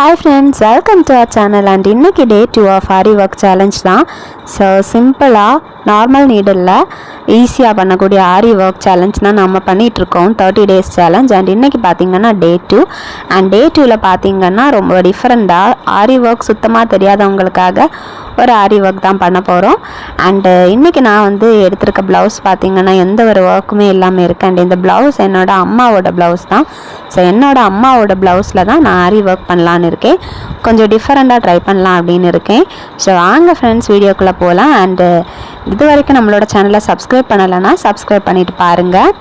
Hi friends, welcome to our channel and இன்னைக்கு day 2 of Ari work challenge தான். So சிம்பிளாக normal needle ஈஸியாக பண்ணக்கூடிய ஆரி ஒர்க் சேலஞ்ச் தான் நம்ம பண்ணிகிட்ருக்கோம் 30 days சேலஞ்ச். அண்ட் இன்றைக்கி பார்த்திங்கன்னா day 2 அண்ட் day 2ல் பார்த்திங்கன்னா ரொம்ப டிஃப்ரெண்ட்டாக ஆரி ஒர்க் சுத்தமாக தெரியாதவங்களுக்காக ஒரு ஆரி ஒர்க் தான் பண்ண போகிறோம். அண்டு இன்றைக்கி நான் வந்து எடுத்திருக்க ப்ளவுஸ் பார்த்திங்கன்னா எந்த ஒரு ஒர்க்குமே இல்லாமல் இருக்குது. அண்ட் இந்த ப்ளவுஸ் என்னோடய அம்மாவோட ப்ளவுஸ் தான். ஸோ என்னோடய அம்மாவோட ப்ளவுஸில் தான் நான் ஆரி ஒர்க் பண்ணலான்னு இருக்கேன். கொஞ்சம் டிஃப்ரெண்ட்டாக ட்ரை பண்ணலாம் அப்படின்னு இருக்கேன். ஸோ வாங்க ஃப்ரெண்ட்ஸ் வீடியோக்குள்ளே போகலாம். அண்டு இது வரைக்கும் நம்மளோட சேனலை சப்ஸ்கிரைப் பண்ணலைன்னா சப்ஸ்கிரைப் பண்ணிவிட்டு பாருங்கள்.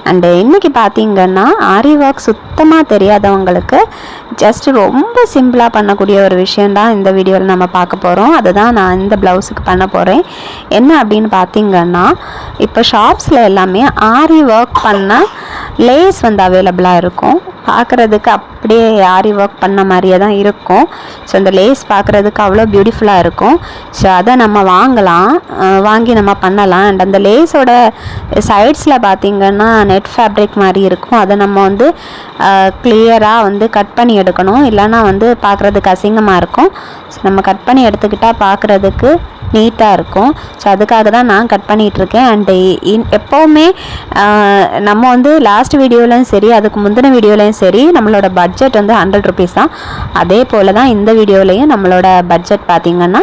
அண்டு இன்றைக்கி பார்த்திங்கன்னா ஆரி ஒர்க் சுத்தமாக தெரியாதவங்களுக்கு ஜஸ்ட்டு ரொம்ப சிம்பிளாக பண்ணக்கூடிய ஒரு விஷயந்தான் இந்த வீடியோவில் நம்ம பார்க்க போகிறோம். அதுதான் நான் இந்த ப்ளவுஸுக்கு பண்ண போகிறேன். என்ன அப்படின்னு பார்த்திங்கன்னா, இப்போ ஷாப்ஸில் எல்லாமே ஆரி ஒர்க் பண்ண லேஸ் வந்து அவைலபிளாக இருக்கும். பார்க்குறதுக்கு அப்படியே ஆரி ஒர்க் பண்ண மாதிரியே தான் இருக்கும். ஸோ இந்த லேஸ் பார்க்குறதுக்கு அவ்வளோ பியூட்டிஃபுல்லாக இருக்கும். ஸோ அதை நம்ம வாங்கி நம்ம பண்ணலாம். அண்ட் அந்த லேஸோட சைட்ஸில் பார்த்திங்கன்னா நெட் ஃபேப்ரிக் மாதிரி இருக்கும். அதை நம்ம வந்து கிளியராக வந்து கட் பண்ணி எடுக்கணும். இல்லைன்னா வந்து பார்க்குறதுக்கு அசிங்கமாக இருக்கும். ஸோ நம்ம கட் பண்ணி எடுத்துக்கிட்டால் பார்க்குறதுக்கு நீட்டாக இருக்கும். ஸோ அதுக்காக தான் நான் கட் பண்ணிகிட்ருக்கேன். அண்டு எப்போவுமே நம்ம வந்து லாஸ்ட் வீடியோலையும் சரி அதுக்கு முந்தின வீடியோலையும் சரி நம்மளோட பட்ஜெட் வந்து 100 rupees தான். அதே போல் தான் இந்த வீடியோலையும் நம்மளோட பட்ஜெட் பார்த்திங்கன்னா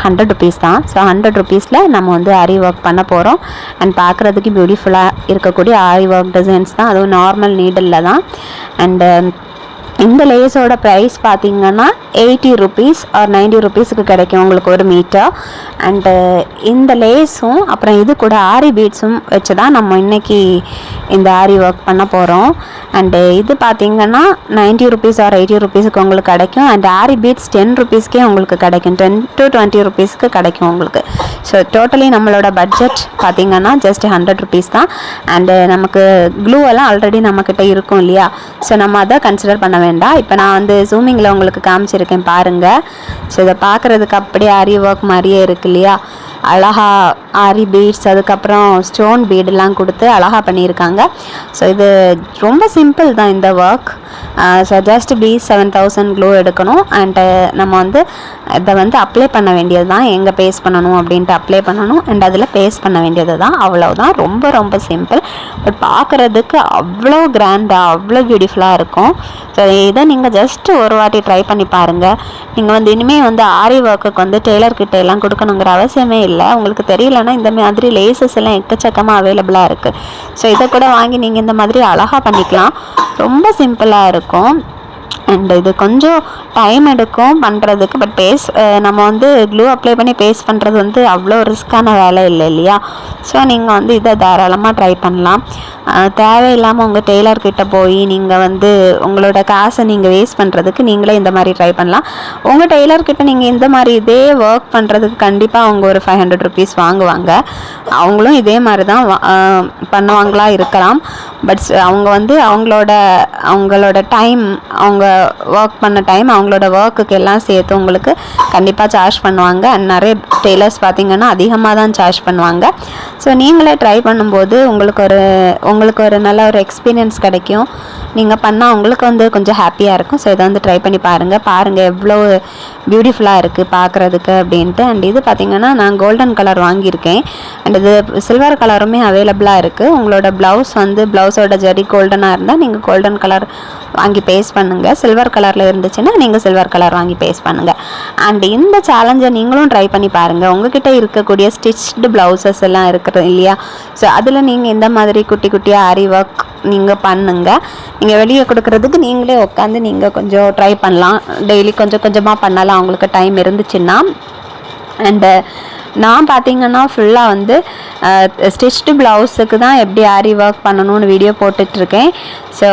100 rupees தான். ஸோ 100 rupeesல நம்ம வந்து ஆரி ஒர்க் பண்ண போகிறோம். அண்ட் பார்க்குறதுக்கு பியூட்டிஃபுல்லாக இருக்கக்கூடிய ஆரி ஒர்க் டிசைன்ஸ் தான், அதுவும் நார்மல் நீடில் தான். அண்டு இந்த லேஸோட ப்ரைஸ் பார்த்திங்கன்னா 80 rupees ஆர் 90 rupeesக்கு கிடைக்கும் உங்களுக்கு ஒரு மீட்டர். அண்டு இந்த லேஸும் அப்புறம் இது கூட ஆரி பீட்ஸும் வச்சு தான் நம்ம இன்றைக்கி இந்த ஆரி ஒர்க் பண்ண போகிறோம். அண்டு இது பார்த்திங்கன்னா 90 rupees ஆர் 80 rupeesக்கு உங்களுக்கு கிடைக்கும். அண்ட் ஆரி பீட்ஸ் 10 rupeesக்கே உங்களுக்கு கிடைக்கும், 10 to 20 rupeesக்கு கிடைக்கும் உங்களுக்கு. ஸோ டோட்டலி நம்மளோட பட்ஜெட் பார்த்திங்கன்னா ஜஸ்ட் 100 rupees தான். அண்டு நமக்கு க்ளூ எல்லாம் ஆல்ரெடி நம்மக்கிட்ட இருக்கும் இல்லையா. ஸோ நம்ம அதை கன்சிடர் பண்ண வேண்டாம். இப்போ நான் வந்து ஜூமிங்கில் உங்களுக்கு காமிச்சிருக்கேன் பாருங்கள். ஸோ இதை பார்க்குறதுக்கு அப்படியே ஆரி ஒர்க் மாதிரியே இருக்கு இல்லையா. அழகா ஆரி பீட்ஸ் அதுக்கப்புறம் ஸ்டோன் பீடெலாம் கொடுத்து அழகாக பண்ணியிருக்காங்க. ஸோ இது ரொம்ப சிம்பிள் தான் இந்த work. So just B7000 clue எடுக்கணும். அண்டு நம்ம வந்து இதை வந்து அப்ளை பண்ண வேண்டியது தான். எங்கே பேஸ்ட் பண்ணணும் அப்படின்ட்டு அப்ளை பண்ணணும். அண்ட் அதில் பேஸ்ட் பண்ண வேண்டியது தான், அவ்வளோதான். ரொம்ப ரொம்ப சிம்பிள். பட் பார்க்குறதுக்கு அவ்வளோ கிராண்டாக அவ்வளோ பியூட்டிஃபுல்லாக இருக்கும். ஸோ இதை நீங்கள் ஜஸ்ட்டு ஒரு வாட்டி ட்ரை பண்ணி பாருங்கள். நீங்கள் வந்து இனிமேல் வந்து ஆரி ஒர்க்குக்கு வந்து டெய்லர்கிட்ட எல்லாம் கொடுக்கணுங்கிற அவசியமே இல்லை. உங்களுக்கு தெரியலன்னா இந்த மாதிரி லேசஸ் எல்லாம் எக்கச்சக்கமாக அவைலபிளாக இருக்குது. ஸோ இதை கூட வாங்கி நீங்கள் இந்த மாதிரி அழகாக பண்ணிக்கலாம். ரொம்ப சிம்பிளாக இருக்கும். அண்ட் இது கொஞ்சம் டைம் எடுக்கும் பண்ணுறதுக்கு. பட் நம்ம வந்து க்ளூ அப்ளை பண்ணி பேஸ்ட் பண்ணுறது வந்து அவ்வளோ ரிஸ்க்கான வேலை இல்லை இல்லையா. ஸோ நீங்கள் வந்து இதை தாராளமாக ட்ரை பண்ணலாம். தேவையில்லாமல் உங்கள் டெய்லர்கிட்ட போய் நீங்கள் வந்து உங்களோட காசை நீங்கள் வேஸ்ட் பண்ணுறதுக்கு நீங்களே இந்த மாதிரி ட்ரை பண்ணலாம். உங்கள் டெய்லர்கிட்ட நீங்கள் இந்த மாதிரி இதே ஒர்க் பண்ணுறதுக்கு கண்டிப்பாக அவங்க ஒரு 500 rupees வாங்குவாங்க. அவங்களும் இதே மாதிரி தான் பண்ணுவாங்களா இருக்கலாம். பட் அவங்க வந்து அவங்களோட டைம், அவங்க ஒர்க் பண்ண டைம், அவங்களோட ஒர்க்குக்கு எல்லாம் சேர்த்து உங்களுக்கு கண்டிப்பாக சார்ஜ் பண்ணுவாங்க. அண்ட் நிறைய டெய்லர்ஸ் பார்த்திங்கன்னா அதிகமாக தான் சார்ஜ் பண்ணுவாங்க. ஸோ நீங்களே ட்ரை பண்ணும்போது உங்களுக்கு ஒரு நல்ல ஒரு எக்ஸ்பீரியன்ஸ் கிடைக்கும். நீங்கள் பண்ணால் உங்களுக்கு வந்து கொஞ்சம் ஹாப்பியாக இருக்கும். ஸோ இதை வந்து ட்ரை பண்ணி பாருங்கள் எவ்வளோ பியூட்டிஃபுல்லாக இருக்குது பார்க்குறதுக்கு அப்படின்ட்டு. அண்ட் இது பார்த்திங்கன்னா நான் கோல்டன் கலர் வாங்கியிருக்கேன். அண்ட் இது சில்வர் கலருமே அவைலபிளாக இருக்குது. உங்களோட ப்ளவுஸோட ஜரி கோல்டனாக இருந்தால் நீங்கள் கோல்டன் கலர் வாங்கி பேஸ்ட் பண்ணுங்கள். சில்வர் கலரில் இருந்துச்சுன்னா நீங்கள் சில்வர் கலர் வாங்கி பேஸ்ட் பண்ணுங்கள். அண்ட் இந்த சேலஞ்சை நீங்களும் ட்ரை பண்ணி பாருங்கள். உங்ககிட்ட இருக்கக்கூடிய ஸ்டிச்டு ப்ளவுசஸ் எல்லாம் இருக்கிறது இல்லையா. ஸோ அதில் நீங்கள் இந்த மாதிரி குட்டி குட்டியாக ஆரி ஒர்க் நீங்கள் பண்ணுங்கள். நீங்கள் வெளியே கொடுக்குறதுக்கு நீங்களே உட்காந்து நீங்கள் கொஞ்சம் ட்ரை பண்ணலாம். டெய்லி கொஞ்சம் கொஞ்சமாக பண்ணலாம் உங்களுக்கு டைம் இருந்துச்சுன்னா. அண்டு நான் பார்த்திங்கன்னா ஃபுல்லாக வந்து ஸ்டிச்டு ப்ளவுஸுக்கு தான் எப்படி ஆரி ஒர்க் பண்ணணும்னு வீடியோ போட்டுட்ருக்கேன். ஸோ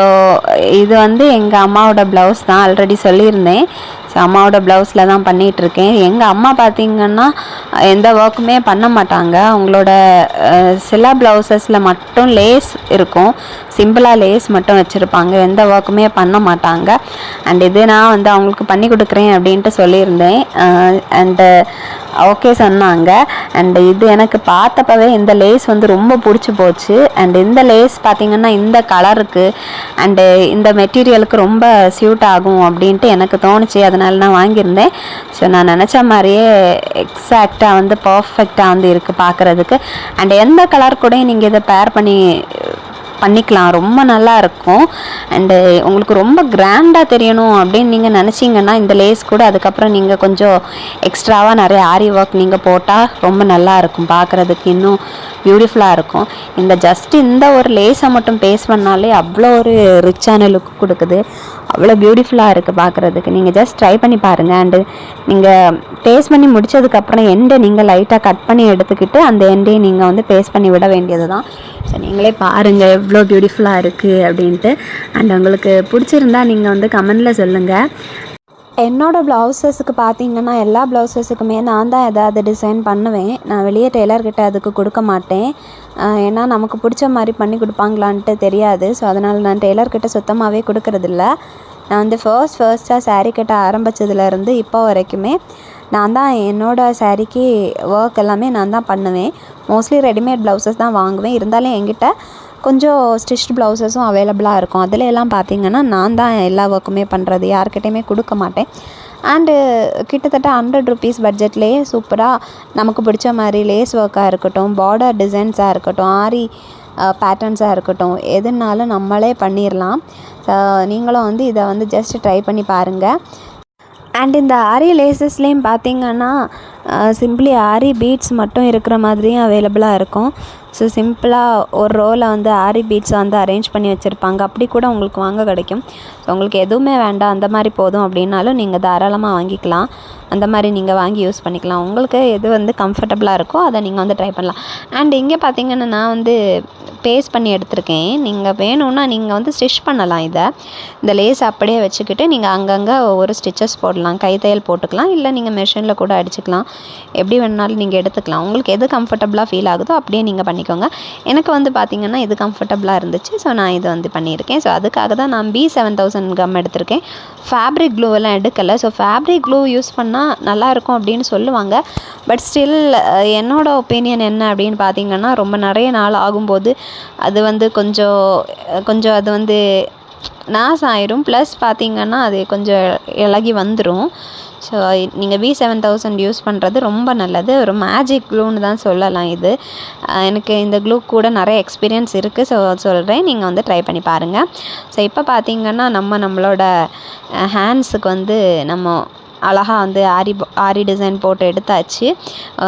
இது வந்து எங்கள் அம்மாவோட ப்ளவுஸ் தான், ஆல்ரெடி சொல்லியிருந்தேன். ஸோ அம்மாவோட ப்ளவுஸில் தான் பண்ணிகிட்ருக்கேன். எங்கள் அம்மா பார்த்திங்கன்னா எந்த ஒர்க்குமே பண்ண மாட்டாங்க. அவங்களோட சில ப்ளவுசஸில் மட்டும் லேஸ் இருக்கும், சிம்பிளாக லேஸ் மட்டும் வச்சுருப்பாங்க, எந்த ஒர்க்குமே பண்ண மாட்டாங்க. அண்ட் இது நான் வந்து அவங்களுக்கு பண்ணி கொடுக்குறேன் அப்படின்ட்டு சொல்லியிருந்தேன். அண்டு ஓகே சொன்னாங்க. அண்ட் இது எனக்கு பார்த்தப்பவே இந்த லேஸ் வந்து ரொம்ப பிடிச்சி போச்சு. அண்ட் இந்த லேஸ் பார்த்திங்கன்னா இந்த கலருக்கு அண்டு இந்த மெட்டீரியலுக்கு ரொம்ப சூட் ஆகும் அப்படின்ட்டு எனக்கு தோணுச்சு. அதனால நான் வாங்கியிருந்தேன். ஸோ நான் நினச்ச மாதிரியே எக்ஸாக்டாக வந்து பர்ஃபெக்டாக வந்து இருக்குது பார்க்குறதுக்கு. அண்ட் எந்த கலர் கூட நீங்கள் இதை பேர் பண்ணிக்கலாம். ரொம்ப நல்லா இருக்கும். அண்டு உங்களுக்கு ரொம்ப கிராண்டாக தெரியணும் அப்படின்னு நீங்கள் நினச்சிங்கன்னா இந்த லேஸ் கூட அதுக்கப்புறம் நீங்கள் கொஞ்சம் எக்ஸ்ட்ராவாக நிறைய ஆரி ஒர்க் நீங்கள் போட்டால் ரொம்ப நல்லா இருக்கும். பார்க்குறதுக்கு இன்னும் பியூட்டிஃபுல்லாக இருக்கும். இந்த ஒரு லேஸை மட்டும் பேஸ் பண்ணாலே அவ்வளோ ஒரு ரிச்சான லுக் கொடுக்குது. அவ்வளோ பியூட்டிஃபுல்லாக இருக்குது பார்க்குறதுக்கு. நீங்கள் ஜஸ்ட் ட்ரை பண்ணி பாருங்கள். அண்டு நீங்கள் பேஸ்ட் பண்ணி முடித்ததுக்கப்புறம் எண்டை நீங்கள் லைட்டாக கட் பண்ணி எடுத்துக்கிட்டு அந்த எண்டையும் நீங்கள் வந்து பேஸ்ட் பண்ணி விட வேண்டியது தான். ஸோ நீங்களே பாருங்கள் எவ்வளோ பியூட்டிஃபுல்லாக இருக்குது அப்படின்ட்டு. அண்ட் உங்களுக்கு பிடிச்சிருந்தா நீங்கள் வந்து கமெண்டில் சொல்லுங்கள். என்னோடய ப்ளவுஸஸுக்கு பார்த்தீங்கன்னா எல்லா ப்ளவுஸஸுக்குமே நான் தான் எதாவது டிசைன் பண்ணுவேன். நான் வெளியே டெய்லர்கிட்ட அதுக்கு கொடுக்க மாட்டேன். ஏன்னா நமக்கு பிடிச்ச மாதிரி பண்ணி கொடுப்பாங்களான்ட்டு தெரியாது. ஸோ அதனால் நான் டெய்லர்கிட்ட சுத்தமாகவே கொடுக்கறதில்ல. நான் வந்து ஃபர்ஸ்ட்டாக சாரீ கட்ட ஆரம்பித்ததுலேருந்து இப்போ வரைக்குமே நான் தான் என்னோடய சாரீக்கு ஒர்க் எல்லாமே நான் தான் பண்ணுவேன். மோஸ்ட்லி ரெடிமேட் ப்ளவுஸஸ் தான் வாங்குவேன். இருந்தாலும் என்கிட்ட கொஞ்சம் ஸ்டிச்டு ப்ளவுஸஸும் அவைலபிளாக இருக்கும். அதில் எல்லாம் பார்த்திங்கன்னா நான் தான் எல்லா ஒர்க்குமே பண்ணுறது. யார்கிட்டையுமே கொடுக்க மாட்டேன். அண்டு கிட்டத்தட்ட 100 ருபீஸ் பட்ஜெட்லேயே சூப்பராக நமக்கு பிடிச்ச மாதிரி லேஸ் ஒர்க்காக இருக்கட்டும், பார்டர் டிசைன்ஸாக இருக்கட்டும், ஆரி பேட்டர்ன்ஸாக இருக்கட்டும், எதுனாலும் நம்மளே பண்ணிடலாம். நீங்களும் வந்து இதை வந்து ஜஸ்ட் ட்ரை பண்ணி பாருங்கள். அண்ட் இந்த ஆரி லேசஸ்லேயும் பார்த்திங்கன்னா சிம்பிளி ஆரி பீட்ஸ் மட்டும் இருக்கிற மாதிரியும் அவைலபிளாக இருக்கும். ஸோ சிம்பிளாக ஒரு ரோவில் வந்து ஆரி பீட்ஸை வந்து அரேஞ்ச் பண்ணி வச்சுருப்பாங்க. அப்படி கூட உங்களுக்கு வாங்க கிடைக்கும். ஸோ உங்களுக்கு எதுவுமே வேண்டாம், அந்த மாதிரி போதும் அப்படின்னாலும் நீங்கள் தாராளமாக வாங்கிக்கலாம். அந்த மாதிரி நீங்கள் வாங்கி யூஸ் பண்ணிக்கலாம். உங்களுக்கு எது வந்து கம்ஃபர்டபுளாக இருக்கோ அதை நீங்கள் வந்து ட்ரை பண்ணலாம். அண்ட் இங்கே பார்த்திங்கன்னா நான் வந்து பேஸ்ட் பண்ணி எடுத்திருக்கேன். நீங்கள் வேணும்னா நீங்கள் வந்து ஸ்டிச் பண்ணலாம். இந்த லேஸ் அப்படியே வச்சுக்கிட்டு நீங்கள் அங்கங்கே ஒவ்வொரு ஸ்டிச்சஸ் போடலாம். கைத்தையல் போட்டுக்கலாம், இல்லை நீங்கள் மெஷினில் கூட அடிச்சுக்கலாம். எப்படி வேணுனாலும் நீங்கள் எடுத்துக்கலாம். உங்களுக்கு எது கம்ஃபர்டபுளாக ஃபீல் ஆகுதோ அப்படியே நீங்கள் பண்ணிக்கோங்க. எனக்கு வந்து பார்த்திங்கன்னா இது கம்ஃபர்டபுளாக இருந்துச்சு. ஸோ நான் இதை வந்து பண்ணியிருக்கேன். ஸோ அதுக்காக தான் நான் B7000 கம் எடுத்திருக்கேன். ஃபேப்ரிக் க்ளூவெல்லாம் எடுக்கலை. ஸோ ஃபேப்ரிக் க்ளூ யூஸ் பண்ணால் நல்லாயிருக்கும் அப்படின்னு சொல்லுவாங்க. பட் ஸ்டில் என்னோடய ஒப்பீனியன் என்ன அப்படின்னு பார்த்திங்கன்னா ரொம்ப நிறைய நாள் ஆகும்போது அது வந்து கொஞ்சம் அது வந்து நாஸ் ஆயிரும். ப்ளஸ் பார்த்திங்கன்னா அது கொஞ்சம் இலகி வந்துடும். ஸோ நீங்கள் B7000 யூஸ் பண்ணுறது ரொம்ப நல்லது. ஒரு மேஜிக் க்ளூன்னு தான் சொல்லலாம் இது. எனக்கு இந்த க்ளூ கூட நிறைய எக்ஸ்பீரியன்ஸ் இருக்குது. ஸோ சொல்கிறேன், நீங்கள் வந்து ட்ரை பண்ணி பாருங்கள். ஸோ இப்போ பார்த்திங்கன்னா நம்மளோட ஹேண்ட்ஸுக்கு வந்து நம்ம அழகாக வந்து ஆரி டிசைன் போட்டு எடுத்தாச்சு.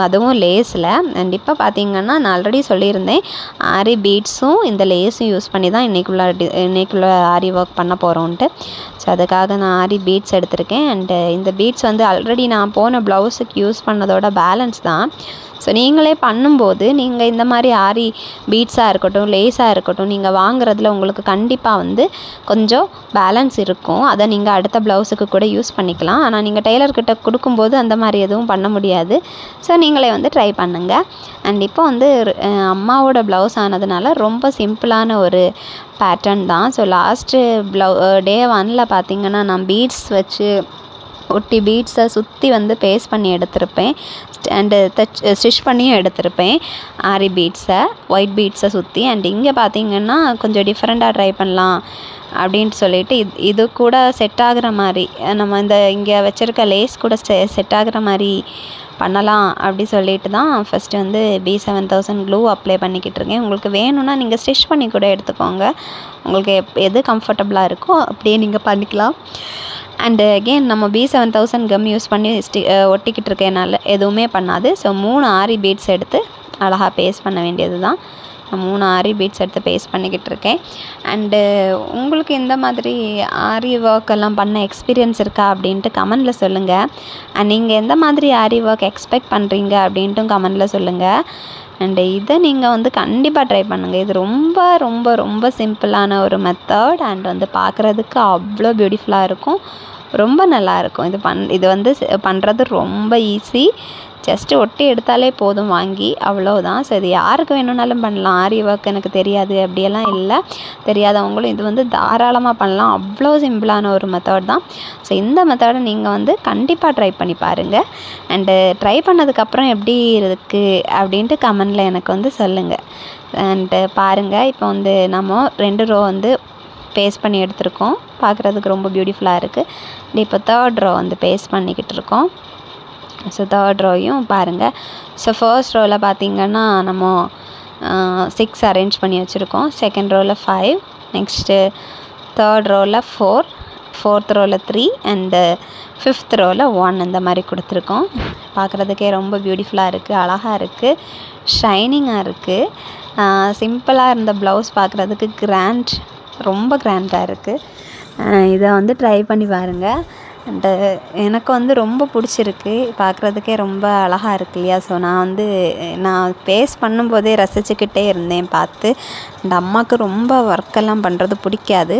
அதுவும் லேஸில். அண்ட் இப்போ பார்த்திங்கன்னா நான் ஆல்ரெடி சொல்லியிருந்தேன், ஆரி பீட்ஸும் இந்த லேஸும் யூஸ் பண்ணி தான் இன்றைக்குள்ள ஆரி ஒர்க் பண்ண போகிறோன்ட்டு. ஸோ அதுக்காக நான் ஆரி பீட்ஸ் எடுத்திருக்கேன். அண்டு இந்த பீட்ஸ் வந்து ஆல்ரெடி நான் போன ப்ளவுஸுக்கு யூஸ் பண்ணதோட பேலன்ஸ் தான். ஸோ நீங்களே பண்ணும்போது நீங்கள் இந்த மாதிரி ஆரி பீட்ஸாக இருக்கட்டும், லேஸாக இருக்கட்டும், நீங்கள் வாங்குறதுல உங்களுக்கு கண்டிப்பாக வந்து கொஞ்சம் பேலன்ஸ் இருக்கும். அதை நீங்கள் அடுத்த ப்ளவுஸுக்கு கூட யூஸ் பண்ணிக்கலாம். ஆனால் நீங்கள் டெய்லர்கிட்ட கொடுக்கும்போது அந்த மாதிரி எதுவும் பண்ண முடியாது. ஸோ நீங்களே வந்து ட்ரை பண்ணுங்கள். அண்ட் இப்போ வந்து அம்மாவோட ப்ளவுஸ் ஆனதுனால ரொம்ப சிம்பிளான ஒரு பேட்டர்ன் தான். ஸோ லாஸ்ட்டு டே 1ல் பார்த்திங்கன்னா நான் பீட்ஸ் வச்சு ஒட்டி பீட்ஸை சுற்றி வந்து பேஸ்ட் பண்ணி எடுத்திருப்பேன். அண்டு ஸ்டிச் பண்ணியும் எடுத்திருப்பேன் ஆரி பீட்ஸை, ஒயிட் பீட்ஸை சுற்றி. அண்ட் இங்கே பார்த்திங்கன்னா கொஞ்சம் டிஃப்ரெண்ட்டாக ட்ரை பண்ணலாம் அப்படின்ட்டு சொல்லிட்டு இது கூட செட் ஆகுற மாதிரி நம்ம இங்கே வச்சுருக்க லேஸ் கூட செட் ஆகுற மாதிரி பண்ணலாம் அப்படி சொல்லிட்டு தான் ஃபஸ்ட்டு வந்து B7000 க்ளூ அப்ளை பண்ணிக்கிட்டு இருக்கேன். உங்களுக்கு வேணும்னா நீங்கள் ஸ்டிச் பண்ணி கூட எடுத்துக்கோங்க. உங்களுக்கு எது கம்ஃபர்டபுளாக இருக்கோ அப்படியே நீங்கள் பண்ணிக்கலாம். அண்டு அகெயின் நம்ம B7000 கம் யூஸ் பண்ணி ஒட்டிக்கிட்டு இருக்கனால எதுவுமே பண்ணாது. ஸோ 3 ஆரி பீட்ஸ் எடுத்து அழகாக பேஸ்ட் பண்ண வேண்டியது தான். 3 ஆரி பீட்ஸ் எடுத்து பேஸ்ட் பண்ணிக்கிட்டு இருக்கேன். அண்டு உங்களுக்கு இந்த மாதிரி ஆரி ஒர்க் எல்லாம் பண்ண எக்ஸ்பீரியன்ஸ் இருக்கா அப்படின்ட்டு கமெண்டில் சொல்லுங்கள். அண்ட் நீங்கள் எந்த மாதிரி ஆரி ஒர்க் எக்ஸ்பெக்ட் பண்ணுறீங்க அப்படின்ட்டும் கமெண்டில் சொல்லுங்கள். அண்டு இதை நீங்கள் வந்து கண்டிப்பாக ட்ரை பண்ணுங்கள். இது ரொம்ப ரொம்ப ரொம்ப சிம்பிளான ஒரு மெத்தட். அண்ட் வந்து பார்க்குறதுக்கு அவ்வளோ பியூட்டிஃபுல்லாக இருக்கும். ரொம்ப நல்லாயிருக்கும். இது வந்து பண்ணுறது ரொம்ப ஈஸி. ஜஸ்ட்டு ஒட்டி எடுத்தாலே போதும் வாங்கி, அவ்வளோதான். ஸோ இது யாருக்கு வேணும்னாலும் பண்ணலாம். ஆரி ஒர்க் எனக்கு தெரியாது அப்படியெல்லாம் இல்லை. தெரியாதவங்களும் இது வந்து தாராளமாக பண்ணலாம். அவ்வளோ சிம்பிளான ஒரு மெத்தட் தான். ஸோ இந்த மெத்தடை நீங்கள் வந்து கண்டிப்பாக ட்ரை பண்ணி பாருங்கள். அண்டு ட்ரை பண்ணதுக்கப்புறம் எப்படி இருக்குது அப்படின்ட்டு கமெண்டில் எனக்கு வந்து சொல்லுங்கள். அண்டு பாருங்கள், இப்போ வந்து நம்ம 2 ரோ வந்து பேஸ்ட் பண்ணி எடுத்திருக்கோம். பார்க்குறதுக்கு ரொம்ப பியூட்டிஃபுல்லாக இருக்குது. இப்போ 3rd ரோ வந்து பேஸ்ட் பண்ணிக்கிட்டு இருக்கோம். ஸோ 3rd ரோயும் பாருங்கள். ஸோ ஃபர்ஸ்ட் ரோவில் பார்த்திங்கன்னா நம்ம 6 அரேஞ்ச் பண்ணி வச்சுருக்கோம். 2nd ரோவில் 5, next 3rd ரோவில் 4, 4th ரோவில் 3 and 5th ரோவில் 1 இந்த மாதிரி கொடுத்துருக்கோம். பார்க்குறதுக்கே ரொம்ப பியூட்டிஃபுல்லாக இருக்குது, அழகாக இருக்குது, ஷைனிங்காக இருக்குது. சிம்பிளாக இருந்த ப்ளவுஸ் பார்க்குறதுக்கு ரொம்ப கிராண்டாக இருக்குது. இதை வந்து ட்ரை பண்ணி பாருங்கள். அண்டு எனக்கு வந்து ரொம்ப பிடிச்சிருக்கு. பார்க்குறதுக்கே ரொம்ப அழகாக இருக்கு இல்லையா? ஸோ நான் பேஸ்ட் பண்ணும்போதே ரசிச்சுக்கிட்டே இருந்தேன் பார்த்து. அண்ட் அம்மாவுக்கு ரொம்ப ஒர்க்கெல்லாம் பண்ணுறது பிடிக்காது.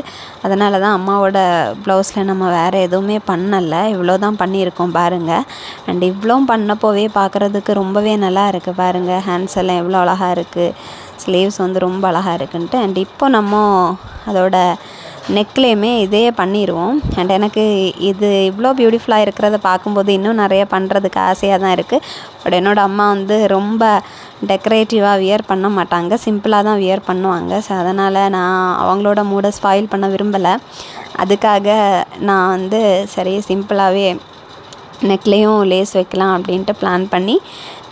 அதனால தான் அம்மாவோட ப்ளவுஸில் நம்ம வேறு எதுவுமே பண்ணலை, இவ்வளோ தான் பண்ணியிருக்கோம் பாருங்கள். அண்ட் இவ்வளோ பண்ணப்போவே பார்க்குறதுக்கு ரொம்பவே நல்லா இருக்குது பாருங்கள். ஹேண்ட்ஸ் எல்லாம் எவ்வளோ அழகாக இருக்குது, ஸ்லீவ்ஸ் வந்து ரொம்ப அழகாக இருக்குன்ட்டு. அண்ட் இப்போ நம்ம அதோட நெக்லேயுமே இதே பண்ணிடுவோம். அண்ட் எனக்கு இது இவ்வளோ பியூட்டிஃபுல்லாக இருக்கிறத பார்க்கும்போது இன்னும் நிறைய பண்ணுறதுக்கு ஆசையாக தான் இருக்குது. பட் என்னோடய அம்மா வந்து ரொம்ப டெக்கரேட்டிவாக வியர் பண்ண மாட்டாங்க, சிம்பிளாக தான் வியர் பண்ணுவாங்க. ஸோ அதனால் நான் அவங்களோட மூடை ஸ்பாயில் பண்ண விரும்பலை. அதுக்காக நான் வந்து சரி சிம்பிளாகவே நெக்லேயும் லேஸ் வைக்கலாம் அப்படின்ட்டு பிளான் பண்ணி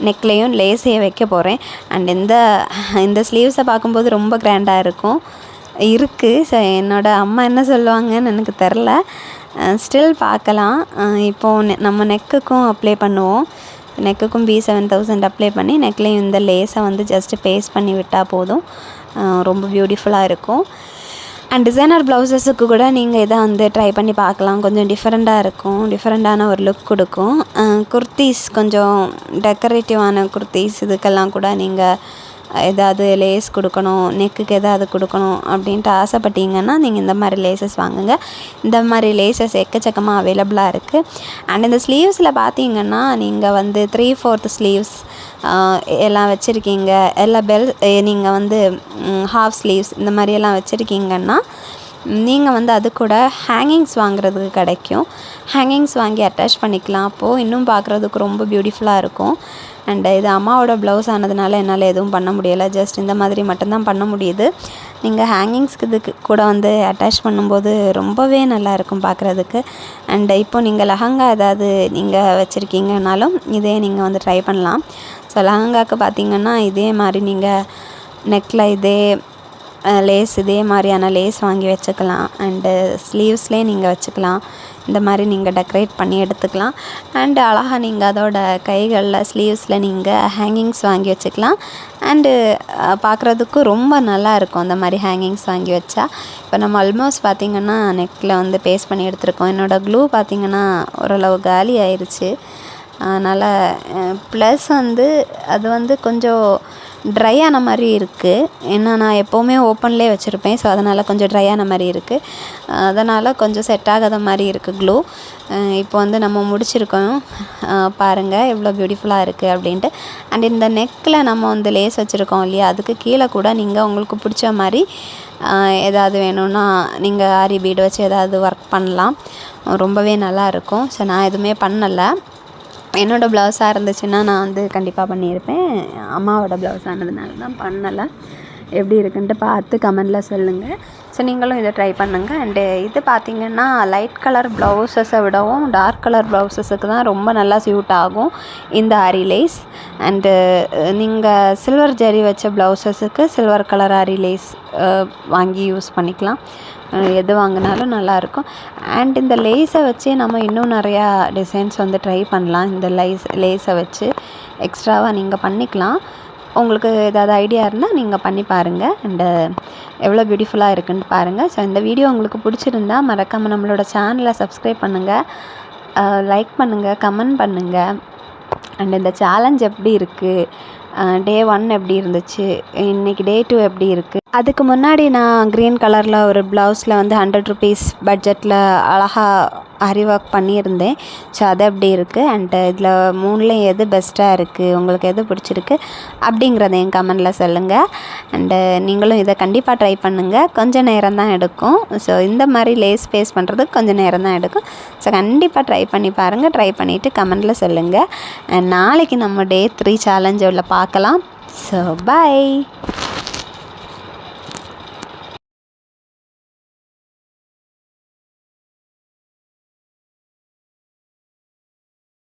நெக்லேயும் லேஸே வைக்க போகிறேன். அண்ட் இந்த ஸ்லீவ்ஸை பார்க்கும்போது ரொம்ப கிராண்டாக இருக்குது. ஸோ என்னோடய அம்மா என்ன சொல்லுவாங்கன்னு எனக்கு தெரில. ஸ்டில் பார்க்கலாம். இப்போது நம்ம நெக்குக்கும் அப்ளை பண்ணுவோம். நெக்குக்கும் B7000 அப்ளை பண்ணி நெக்லேயும் இந்த லேஸை வந்து ஜஸ்ட்டு பேஸ்ட் பண்ணி விட்டால் போதும். ரொம்ப பியூட்டிஃபுல்லாக இருக்கும். அண்ட் டிசைனர் ப்ளவுஸஸுக்கு கூட நீங்கள் இதை வந்து ட்ரை பண்ணி பார்க்கலாம். கொஞ்சம் டிஃப்ரெண்ட்டாக இருக்கும், டிஃப்ரெண்ட்டான ஒரு லுக் கொடுக்கும். குர்த்தீஸ், கொஞ்சம் டெக்கரேட்டிவான குர்த்தீஸ், இதுக்கெல்லாம் கூட நீங்கள் ஏதாவது லேஸ் கொடுக்கணும், நெக்குக்கு ஏதாவது கொடுக்கணும் அப்படின்ட்டு ஆசைப்பட்டீங்கன்னா நீங்கள் இந்த மாதிரி லேசஸ் வாங்குங்க. இந்த மாதிரி லேசஸ் எக்கச்சக்கமாக அவைலபிளாக இருக்குது. அண்ட் இந்த ஸ்லீவ்ஸில் பார்த்தீங்கன்னா நீங்கள் வந்து 3/4 ஸ்லீவ்ஸ் எல்லாம் வச்சுருக்கீங்க, எல்லா நீங்கள் வந்து ஹாஃப் ஸ்லீவ்ஸ் இந்த மாதிரியெல்லாம் வச்சுருக்கீங்கன்னா நீங்கள் வந்து அது கூட ஹேங்கிங்ஸ் வாங்குறதுக்கு கிடைக்கும். ஹேங்கிங்ஸ் வாங்கி அட்டாச் பண்ணிக்கலாம். அப்போது இன்னும் பார்க்குறதுக்கு ரொம்ப பியூட்டிஃபுல்லாக இருக்கும். அண்ட் இது அம்மாவோட ப்ளவுஸ் ஆனதுனால என்னால் எதுவும் பண்ண முடியலை. ஜஸ்ட் இந்த மாதிரி மட்டும்தான் பண்ண முடியுது. நீங்கள் ஹேங்கிங்ஸ்க்கு இதுக்கு கூட வந்து அட்டாச் பண்ணும்போது ரொம்பவே நல்லாயிருக்கும் பார்க்குறதுக்கு. அண்ட் இப்போது நீங்கள் லெஹங்கா ஏதாவது நீங்கள் வச்சுருக்கீங்கனாலும் இதே நீங்கள் வந்து ட்ரை பண்ணலாம். ஸோ லெஹங்காவுக்கு பார்த்திங்கன்னா இதே மாதிரி நீங்கள் நெக்கில் இதே லேஸ், இதே மாதிரியான லேஸ் வாங்கி வச்சுக்கலாம். அண்டு ஸ்லீவ்ஸ்லேயே நீங்கள் வச்சுக்கலாம். இந்த மாதிரி நீங்கள் டெக்கரேட் பண்ணி எடுத்துக்கலாம். அண்டு அழகாக நீங்கள் அதோட கைகளில் ஸ்லீவ்ஸில் நீங்கள் ஹேங்கிங்ஸ் வாங்கி வச்சுக்கலாம். அண்டு பார்க்குறதுக்கும் ரொம்ப நல்லா இருக்கும் அந்த மாதிரி ஹேங்கிங்ஸ் வாங்கி வச்சா. இப்போ நம்ம ஆல்மோஸ்ட் பார்த்திங்கன்னா நெக்கில் வந்து பேஸ்ட் பண்ணி எடுத்துருக்கோம். என்னோடய க்ளூ பார்த்திங்கன்னா ஓரளவு காலி ஆயிடுச்சு. அதனால் ப்ளஸ் வந்து அது வந்து கொஞ்சம் ட்ரை ஆன மாதிரி இருக்குது. ஏன்னா நான் எப்போவுமே ஓப்பன்லேயே வச்சுருப்பேன். ஸோ அதனால் கொஞ்சம் ட்ரை ஆன மாதிரி இருக்குது. அதனால் கொஞ்சம் செட் ஆகாத மாதிரி இருக்குது க்ளூ. இப்போ வந்து நம்ம முடிச்சிருக்கோம். பாருங்கள் எவ்வளோ பியூட்டிஃபுல்லாக இருக்குது அப்படின்ட்டு. அண்ட் இந்த நெக்கில் நம்ம வந்து லேஸ் வச்சுருக்கோம் இல்லையா, அதுக்கு கீழே கூட நீங்கள் உங்களுக்கு பிடிச்ச மாதிரி ஏதாவது வேணும்னா நீங்கள் ஆரி பீடு வச்சு ஏதாவது ஒர்க் பண்ணலாம். ரொம்பவே நல்லாயிருக்கும். ஸோ நான் எதுவுமே பண்ணலை. என்னோடய ப்ளவுஸாக இருந்துச்சுன்னா நான் வந்து கண்டிப்பாக பண்ணியிருப்பேன். அம்மாவோட ப்ளவுஸ் ஆனதுனால தான் பண்ணலை. எப்படி இருக்குன்ட்டு பார்த்து கமெண்டில் சொல்லுங்கள். ஸோ நீங்களும் இதை ட்ரை பண்ணுங்கள். அண்டு இது பார்த்திங்கன்னா லைட் கலர் ப்ளவுஸஸை விடவும் டார்க் கலர் ப்ளவுஸஸுக்கு தான் ரொம்ப நல்லா சூட் ஆகும் இந்த ஆரி லேஸ். அண்டு நீங்கள் சில்வர் ஜரி வச்ச ப்ளவுஸஸுக்கு சில்வர் கலர் ஆரி லேஸ் வாங்கி யூஸ் பண்ணிக்கலாம். எது வாங்கினாலும் நல்லாயிருக்கும். அண்ட் இந்த லேஸை வச்சு நம்ம இன்னும் நிறையா டிசைன்ஸ் வந்து ட்ரை பண்ணலாம். இந்த லேஸை வச்சு எக்ஸ்ட்ராவாக நீங்கள் பண்ணிக்கலாம். உங்களுக்கு ஏதாவது ஐடியா இருந்தால் நீங்கள் பண்ணி பாருங்கள். அண்டு எவ்வளோ பியூட்டிஃபுல்லாக இருக்குன்னு பாருங்கள். ஸோ இந்த வீடியோ உங்களுக்கு பிடிச்சிருந்தா மறக்காமல் நம்மளோட சேனலை சப்ஸ்கிரைப் பண்ணுங்கள், லைக் பண்ணுங்கள், கமெண்ட் பண்ணுங்கள். அண்ட் இந்த சேலஞ்ச் எப்படி இருக்குது, Day 1 எப்படி இருந்துச்சு, இன்றைக்கி Day 2 எப்படி இருக்குது அதுக்கு முன்னாடி நான் க்ரீன் கலரில் ஒரு ப்ளவுஸில் வந்து 100 ருபீஸ் பட்ஜெட்டில் அழகாக ஆரி ஒர்க் பண்ணியிருந்தேன். ஸோ அது அப்படி இருக்குது. அண்டு இதில் 3லேயும் எது பெஸ்ட்டாக இருக்குது, உங்களுக்கு எது பிடிச்சிருக்கு அப்படிங்கிறத என் கமெண்டில் சொல்லுங்கள். அண்டு நீங்களும் இதை கண்டிப்பாக ட்ரை பண்ணுங்கள். கொஞ்சம் நேரம் தான் எடுக்கும். ஸோ இந்த மாதிரி லேஸ் பேஸ் பண்ணுறதுக்கு கொஞ்சம் நேரம் தான் எடுக்கும். ஸோ கண்டிப்பாக ட்ரை பண்ணி பாருங்கள். ட்ரை பண்ணிவிட்டு கமெண்டில் சொல்லுங்கள். அண்ட் நாளைக்கு நம்ம டே 3 சேலஞ்ச் உள்ள பார்க்கலாம். So by.